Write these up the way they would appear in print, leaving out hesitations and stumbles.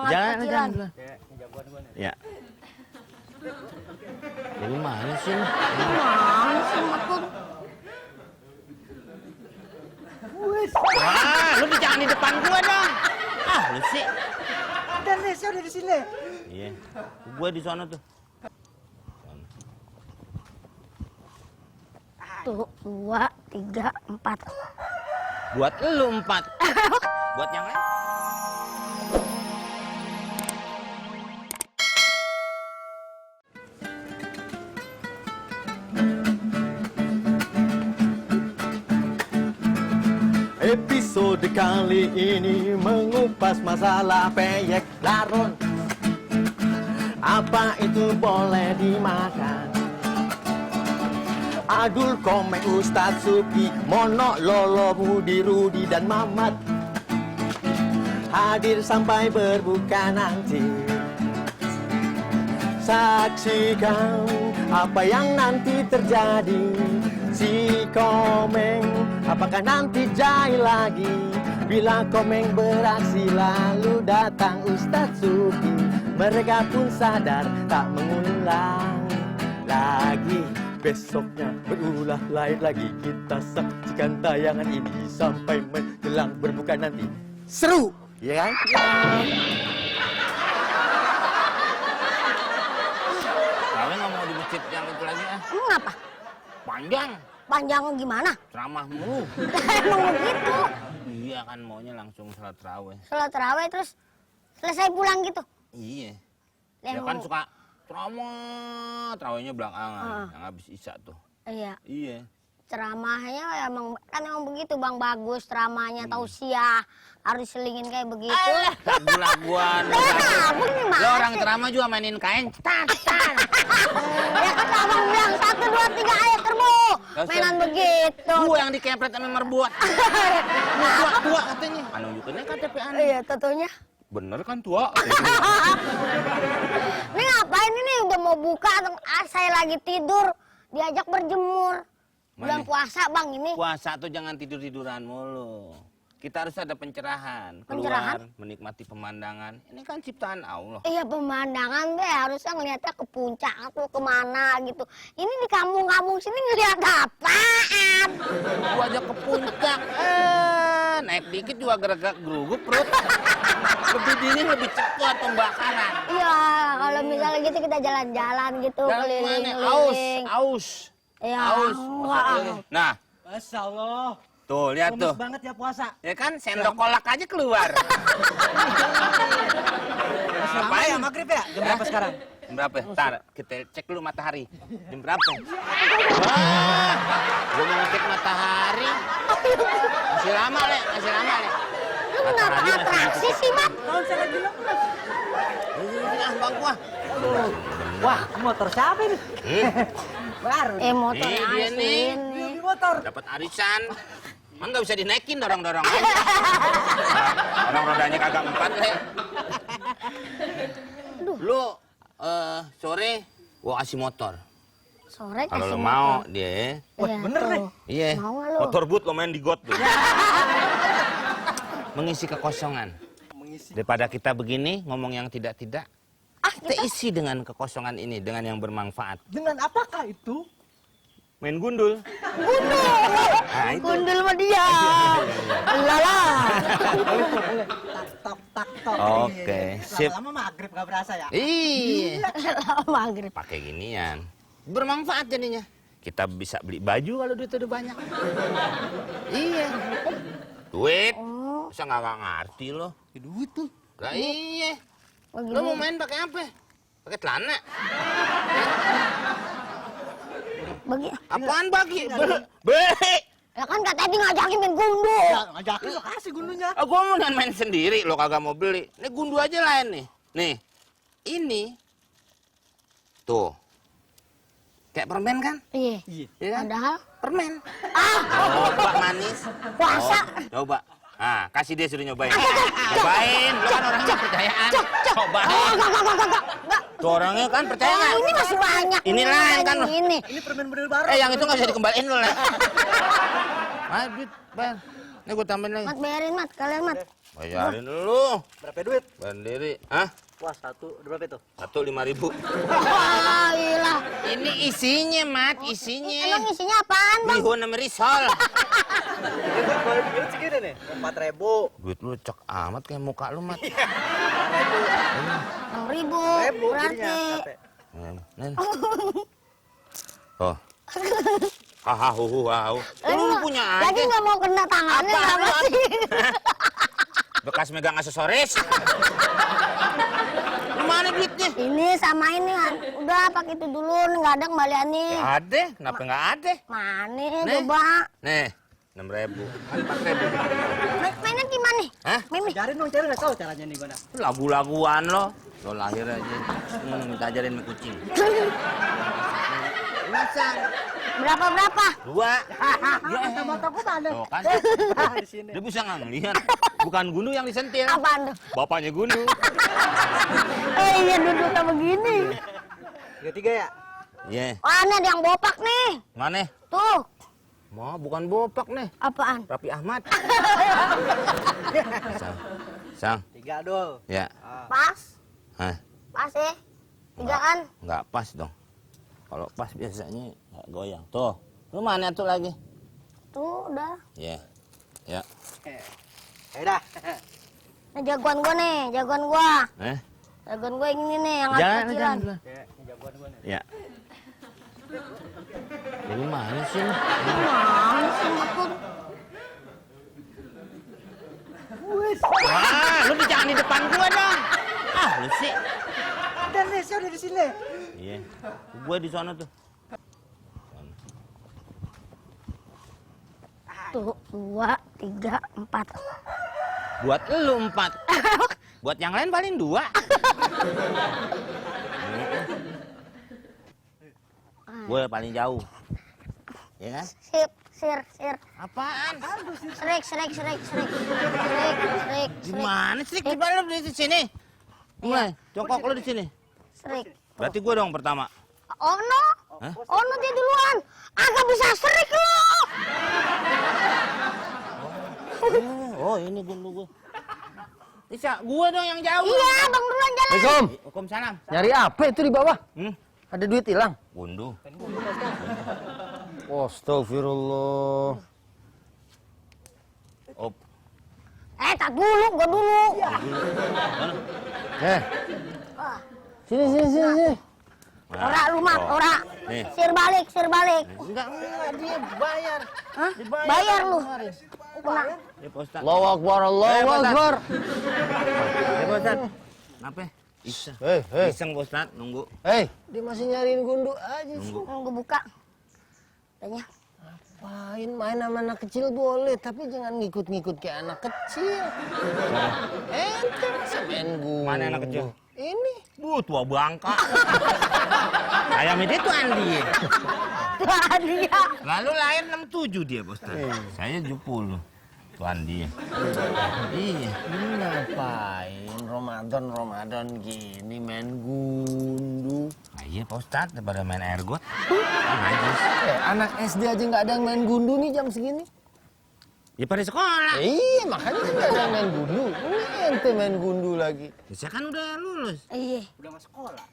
jangan kepikiran. Ya. Dari mana sih? Mana sih Matun? Wah, lu jangan di depan gua dong. Ah, lu sih. Dan saya udah di sini. Iya. Gua di sana tuh. Tuh, 2, 3, 4. Buat lu 4. Buat yang lain? Episode kali ini mengupas masalah peyek laron. Apa itu boleh dimakan? Adul Komeng Ustadz Suki, Mono Lolo Budi Rudi dan Mamat hadir sampai berbuka nanti. Saksikan apa yang nanti terjadi. Si Komeng apakah nanti jahil lagi? Bila Komeng beraksi lalu datang Ustadz Suki, mereka pun sadar tak mengulang lagi. Besoknya berulah lain lagi. Kita saksikan tayangan ini sampai menjelang berbuka nanti. Seru, ya kan? Kalian nggak mau di masjid yang itu lagi ah? Emang apa? Panjang. Panjang gimana? Ceramahmu. Emang begitu. Iya kan maunya langsung salat tarawih. Sholat tarawih terus selesai pulang gitu. Iya. Yang Ya kan suka ceramah, tarawihnya belakangan, yang habis isya tuh. Iya, Iya. ceramahnya emang kan emang begitu Bang, bagus ceramahnya, tausiah harus diselingin kayak begitu. Lagu-laguan. Lo orang ceramah juga mainin kain. Tan. Ya kan Abang bilang 1, 2, 3 ayo terbu. Mainan begitu. Gua yang dikepret sama merbuat. Tua katanya. Anu nunjukinnya KTP anu. Iya, tentunya. Bener kan tua? Ini ngapain ini udah mau buka, saya lagi tidur, diajak berjemur. Bulan Mana? puasa Bang ini. Puasa tuh jangan tidur-tiduran mulu. Kita harus ada pencerahan. Pencerahan? Keluar, menikmati pemandangan. Ini kan ciptaan Allah. Iya pemandangan deh harusnya ngeliatnya ke puncak atau kemana gitu. Ini di kampung-kampung sini ngeliat apaan? Gua aja ke puncak. Naik dikit juga gerak geruguk perut. Lebih dingin, lebih cepat pembakaran. Iya kalau misalnya gitu kita jalan-jalan gitu keliling-keliling. Aus. Iya. Aus. Wah. Nah, Masya Allah. tuh lihat tuh. Lemes banget ya puasa. Ya kan sendok kolak aja keluar. Apa ya maghrib ya? Jam berapa sekarang? Jam berapa? Ntar kita cek dulu matahari. Jam berapa? Wah, gua mau ngecek matahari. Masih lama, Le. Masih lama, Le. Lu kenapa atraksi sih, Mat? Tahun saya lagi lemes. Ini bang gua. Wah, motor siapa ini? Baru. Motor Nih, dia nih. ini. Di motor. Dapat arisan. Emang nggak bisa dinaikin dorong-dorong aja. Orang rodanya kagak 4, Le. Lu sore gua kasih motor. Sore Kalau kasih lo mau motor. dia. Wah, bener nih. Iya. Mau nggak lu? Motor boot lo main di got tuh. Mengisi kekosongan. Daripada kita begini ngomong yang tidak-tidak, kita isi dengan kekosongan ini dengan yang bermanfaat. Dengan apakah itu? Main gundul. Gundul. Nah, itu. Gundul sama dia. Lala. Tak tak tok. Oke, sip. Lama-lama maghrib gak berasa ya? Iya. Maghrib. Pakai ginian. Bermanfaat jadinya. Kita bisa beli baju kalau duit udah banyak. Iya. Duit. Bisa nggak ngerti lo. Duit tuh. Lah iya. Bagi Lo mau main pakai apa? Pakai celana? bagi. Apaan bagi? Be. Ya kan katanya dia ngajakin main gundul. Ya, ngajakin lo kasih gundunya. Gua mau main sendiri, lo kagak mau beli. Ini gundu aja lain nih. Nih. Ini. Tuh. Kayak permen kan? Iya. Iya kan? Padahal Permen. Coba manis. puasa. Coba. Ah, kasih dia suruh nyobain. Cobain, lo kan orangnya percayaan. Cobain. Enggak. Tuh orangnya kan percaya nggak? Ini masih banyak. Ini lain kan lo. Ini. Ini permen model baru. Yang itu nggak bisa dikembaliin lo lah. Duit, bayar. Ini gue tambahin lagi. Mat bayarin Mat, kalian Mat. Bayarin dulu. Berapa duit? Sendiri. Hah? Wah, satu. Berapa itu? 5.000. Wah, gila. Ini isinya, Mat. Emang Isinya. isinya apaan Bang? Bihun sama risol. Duit segini nih. 4.000. Duit lu cek amat kayak muka lu, Mat. 6.000 berarti. Nen. Oh. Haha, lu punya aja. Lagi nggak mau kena tangannya Apaan apa lu? sih? Bekas megang aksesoris. Lu mana duitnya? Ini sama ini kan. Udah pakai itu dulu, nggak ada kembaliannya. Ya ada, kenapa nggak ada? Mana Nih. coba. Nih, 6.000. 4.000. Mainnya gimana? Hah? Mimi. Ajarin dong, cewek nggak tahu caranya nih gimana. Lagu-laguan lo. Lo lahir aja. Minta ajarin main kucing. Masang. Berapa? 2. Ya, Mata gua mana? tuh kan. Di sini. Dia bisa nggak ngelihat? Bukan Gundu yang disentil. Apaan tuh? Bapaknya Gundu. Iya duduknya begini. 3 ya? Iya. Wah, ini ada yang bopak nih. Mana? Tuh, Mau bukan bopak nih. apaan? Raffi Ahmad. Sang. 3 dul. Ya. Pas? Hah? Pas ya? 3 kan? Nggak pas dong. Kalau pas biasanya nggak goyang. Tuh. Lu mana tuh lagi? Tuh, udah. Iya. Ya. Ya udah. Nah, jagoan gua nih, jagoan gua. Jagoan gua yang ini nih, yang Jangan, kecilan. jangan. Ya, ini jagoan gua nih. Ya. Dari mana sih lu? Mana sih Matun? Wah, lu jangan di depan gua dong. Ah, lu sih. Dan nih, saya udah di sini. Iya. Gua di sana tuh. Tuh, 2, 3, 4. Buat lu 4. Buat yang lain paling 2. Gue paling jauh. Ya kan? Sip, sir. Apaan? Serik. Gimana sih? Gimana lu di sini? Mulai, jongkok lu di sini. Serik. Berarti gue dong pertama. Oh no. Hah? Oh no, dia duluan. Agak bisa serik lu. Oh, ini gue. Bisa, gue dong yang jauh. Iya, Bang duluan jalan. Assalamualaikum. Waalaikumsalam. Nyari apa itu di bawah? Ada duit hilang? Gundu. Astagfirullah. Op. Tak dulu, gua dulu. Ah, Sini. ora lu mat, Oh. ora. Nih. Sir balik. Enggak, dia bayar. Hah? Bayar lu. Kena. Ya, Pak Ustaz. Allahu Akbar, Allahu Akbar. Ya, Pak Ustaz. Kenapa? Iseng. Hei. Iseng, Pak Ustaz, nunggu. Hei, dia masih nyariin gundu aja sih. Gua buka. Tanya. Main sama anak kecil boleh, tapi jangan ngikut-ngikut kayak anak kecil. Ente masa main gundu. Mana anak kecil? Ini. Tua bangka. Ayam itu tuh Andi. Tuh dia. Lalu lahir 67 dia, Pak Ustaz. Saya 70. Tuh Andi. Iya. Ini ngapain Ramadan gini main gundu? Nah, iya, Pak Ustaz, daripada main air got. Najis. Anak SD aja nggak ada yang main gundu nih jam segini. Ya pada sekolah. Iya, makanya kan nggak ada yang main gundu. Ini ente main gundu lagi. Saya kan udah lulus. Iya. Udah masuk sekolah.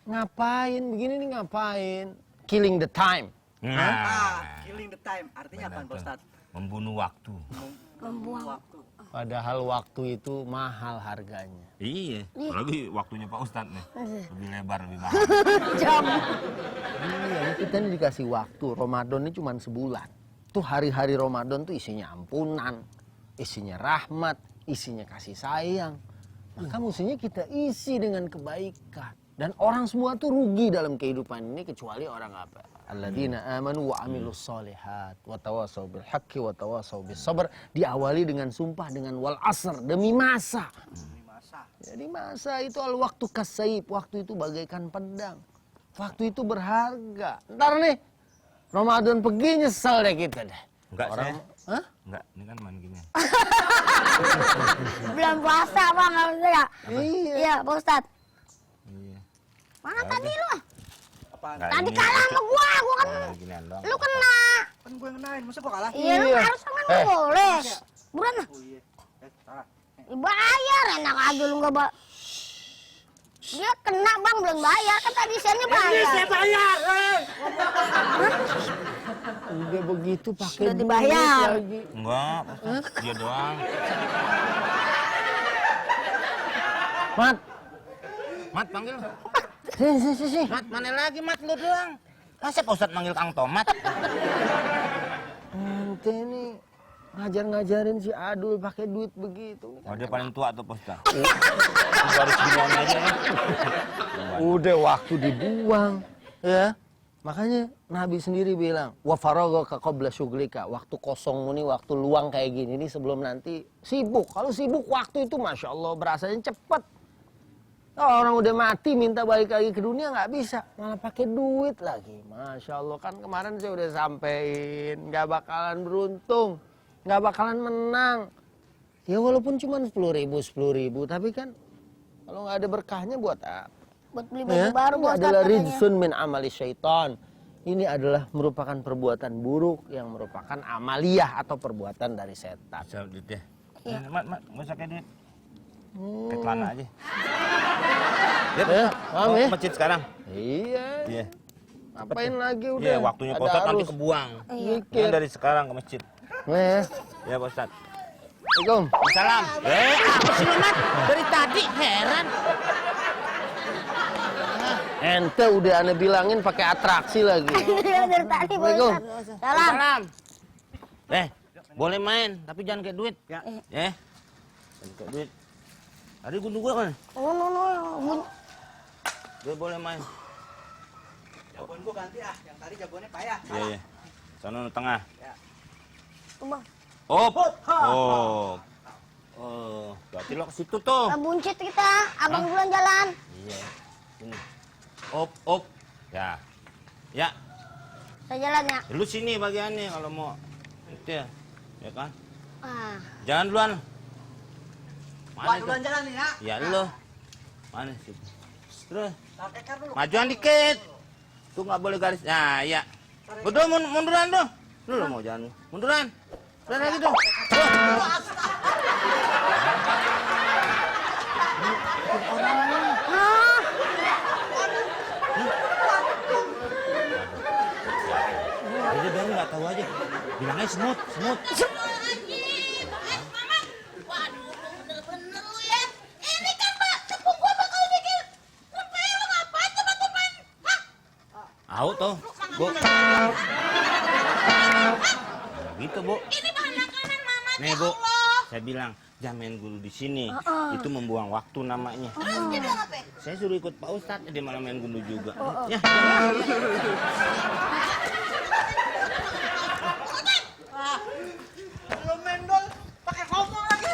Ngapain? Begini nih ngapain? Killing the time. Nah, Killing the time. Artinya apa, Pak Ustaz? membunuh waktu. Membuang. Waktu. Padahal waktu itu mahal harganya. Iya. Apalagi waktunya Pak Ustadz nih. Lebih lebar, lebih mahal. Jam. Iya, ini kita nih dikasih waktu. Ramadan ini cuma sebulan. Tuh hari-hari Ramadan tuh isinya ampunan, isinya rahmat, isinya kasih sayang. Maka mestinya kita isi dengan kebaikan. Dan orang semua tuh rugi dalam kehidupan ini kecuali orang apa? Alladzina amanu wa amilus solihat wa tawasaw bil haqqi wa tawasaw bis sabr. Diawali dengan sumpah dengan wal asr, demi masa. Jadi masa itu al waktu kasaib, waktu itu bagaikan pedang. Waktu itu berharga. Ntar nih Ramadan pergi nyesel deh kita deh. Enggak, Orang, saya. hah? Enggak, ini kan main gini. Bulan puasa Bang harusnya ya. Iya. Iya, Pak Ustadz. Iya. Mana tadi lu? Apaan? Nggak, Tadi ini kalah sama gua kan main ginian doang. lu kena. Kan gue yang ngenain, masa gue kalah? Iya, lu Iya. harus kan nggak boleh. Buruan lah. Oh iya. Salah. Bayar, enak aja lu nggak dia kena bang, belum bayar. Kan tadi sennya bayar. bayar. Udah begitu pakai Sudah duit dibayar. lagi. Enggak, dia doang. Mat, Mat panggil. sini. Mat, mana lagi Mat lu doang? Masa Pak Ustadz manggil Kang Tomat? Ente ini ngajarin si Adul pakai duit begitu. Oh, dia paling tua tuh Pak Ustadz. Baru seginian aja ya. Udah waktu dibuang, ya. Makanya Nabi sendiri bilang, wa faragha qabla syughlika, waktu kosongmu nih, waktu luang kayak gini nih sebelum nanti sibuk. Kalau sibuk waktu itu Masya Allah berasanya cepet. Orang udah mati minta balik lagi ke dunia nggak bisa, malah pakai duit lagi. Masya Allah, kan kemarin saya udah sampein, nggak bakalan beruntung, nggak bakalan menang. Ya walaupun cuma 10.000, tapi kan kalau nggak ada berkahnya buat apa? Buat beli baju baru Ini buat adalah katanya. ridsun min amali syaitan. Ini adalah merupakan perbuatan buruk yang merupakan amaliyah atau perbuatan dari setan. Bisa duit ya. Iya. Mat, nggak usah kayak duit. Kayak celana aja. Paham Mau ya? ke masjid sekarang? Iya. Iya. Ngapain lagi udah? Iya, waktunya Pak Ustadz nanti kebuang. Mikir. Yang dari sekarang ke masjid. Nah, Ya Pak Ustadz. Assalamualaikum. Salam. Apa sih lu, Mat? Dari tadi heran. Ente udah aneh bilangin pakai atraksi lagi. Iya, dari tadi Pak Assalamualaikum. Ustadz. Salam. Salam. Boleh main, tapi jangan kayak duit. Ya. Jangan kayak duit. Tadi gundu gua kan? Oh, no. Gue boleh main. Jagoan gue ganti ah, yang tadi jagoannya payah. Iya. Sana di tengah. Tuh, Bang. Berarti lo ke situ tuh. Nah, buncit kita. Abang duluan jalan. Iya. Sini. Ya. Ya. Saya jalan ya. Lu sini bagiannya kalau mau. Itu ya. Ya kan? Ah. Jangan duluan. Wah, itu? duluan jalan nih ya. Ya lo. Mana situ? Terus. Pakai kar dulu. Majuan dikit. Tuh nggak boleh garis. Nah, ya. Udah munduran tuh. Lu mau jalan. Munduran. Udah lagi tuh. Jadi baru nggak tahu aja. Bilangnya semut. Waduh, bener-bener lu ya. Ini kan Pak, tepung gua bakal bikin lempe, lu ngapain teman-teman? Hah? Tahu tuh, Bu. Gitu, Bu. Ini bahan makanan Mama, Nih, ya Bu. Allah. Saya bilang, jangan guru di sini. Itu membuang waktu namanya. Terus dia bilang apa? Saya suruh ikut Pak Ustadz, dia malah main gundu juga. Ya. Lu mendol pakai ngomong lagi.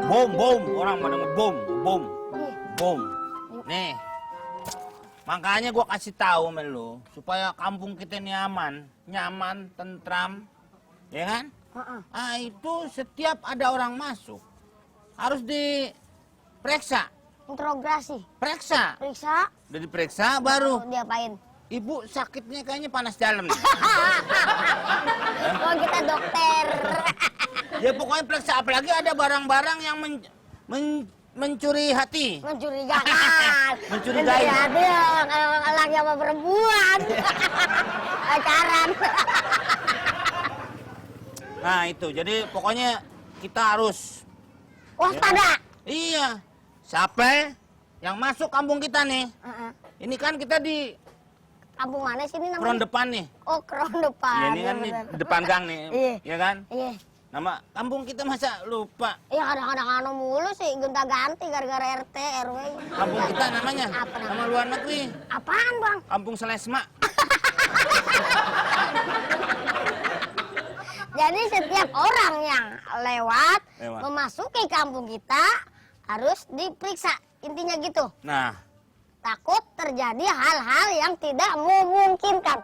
Bom, orang pada ngebom, bom. Nih, makanya gua kasih tahu sama lu supaya kampung kita ini nyaman, tentram, ya kan? Itu setiap ada orang masuk harus diperiksa, Interogasi. periksa. Periksa. Udah diperiksa baru. Diapain? Ibu sakitnya kayaknya panas dalam nih. Oh, kita dokter. Ya pokoknya periksa, apalagi ada barang-barang yang mencuri hati. Mencurigakan. Mencurigai. Ada laki sama perempuan. Pacaran. Nah itu, jadi pokoknya kita harus Waspada. iya. Siapa yang masuk kampung kita nih? Ini kan kita di Kampung mana sih ini kron namanya? depan nih. Oh, kron depan. Iya, ini kan nih, bener. depan gang nih, Iya. ya kan? Iya. Nama kampung kita masa lupa. Iya, kadang-kadang anu mulu sih, gonta-ganti gara-gara RT, RW. Kampung kita namanya, Apa namanya? nama luar negeri. Apaan, Bang? Kampung Selesma. Jadi setiap orang yang lewat Lewat. memasuki kampung kita harus diperiksa. Intinya gitu. Nah, Takut terjadi hal-hal yang tidak memungkinkan.